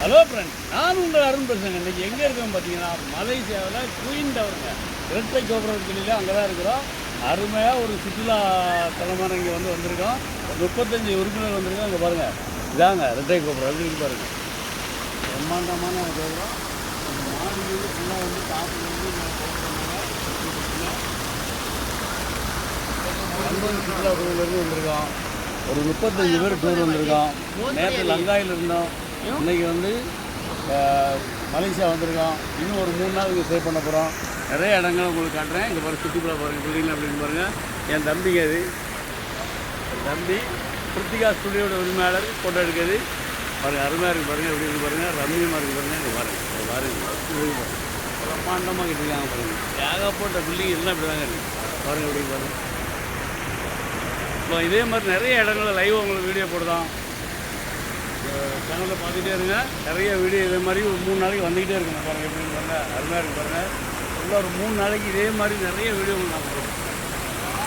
Hello friend, நான் உங்கள் அருண் பேசுகிறேன். இன்றைக்கி எங்கே இருக்கோம் பார்த்தீங்கன்னா, மலேசியாவில் குயின் டவருங்க, இரட்டை கோபுரம் சொல்லியில் அங்கே தான் இருக்கிறோம். அருமையாக ஒரு சுற்றுலா தலமான இங்கே வந்திருக்கோம். 35 உறுப்பினர் வந்திருக்கோம். அங்கே பாருங்கள், இதாங்க இரட்டை கோபுரம். எப்படி பாருங்கள், பிரம்மாண்டமான கோபுரம். மாடி ஃபுல்லாக காற்று 50 சுற்றுலா குழுவிலேருந்து வந்திருக்கோம். ஒரு 35 பேர் டூர் வந்திருக்கோம். நேற்று லங்காயில் இருந்தோம், இன்றைக்கி மலேசியா வந்திருக்கோம். இன்னும் ஒரு 3 நாள் இங்கே ஸ்டே பண்ண போகிறோம். நிறைய இடங்கள் உங்களுக்கு காட்டுறேன். இங்கே பாருங்கள், சுற்றுலா பாருங்கள், பில்டிங் அப்படின்னு பாருங்கள். என் தம்பிங்க அது, என் தம்பி கிருத்திகா ஸ்டுடியோட உரிமையாளர் ஃபோட்டோ எடுக்கிறது பாருங்கள். அருமையாக இருக்குது பாருங்கள், எப்படி இருக்குது பாருங்கள், ரம்மியமாக இருக்குது பாருங்கள். இங்கே பாருங்கள் பாருங்கள், பிரம்மாண்டமாக கிட்டிருக்காங்க பாருங்கள். ஏகப்பட்ட பில்டிங் எல்லாம் இப்படி தாங்க இருக்குது பாருங்கள், எப்படி பாருங்கள். இப்போ இதே மாதிரி நிறைய இடங்களில் லைவ் உங்களுக்கு வீடியோ போடுதான். சேனலில் பார்த்துட்டே இருங்க. நிறைய வீடியோ இதே மாதிரி ஒரு 3 நாளைக்கு வந்துக்கிட்டே இருக்குங்க பாருங்கள். எப்படின்னு பாருங்கள், அருமையாக இருக்குது பாருங்கள். இல்லை ஒரு 3 நாளைக்கு இதே மாதிரி நிறைய வீடியோ உங்களுக்கு நான் போடுறேன்.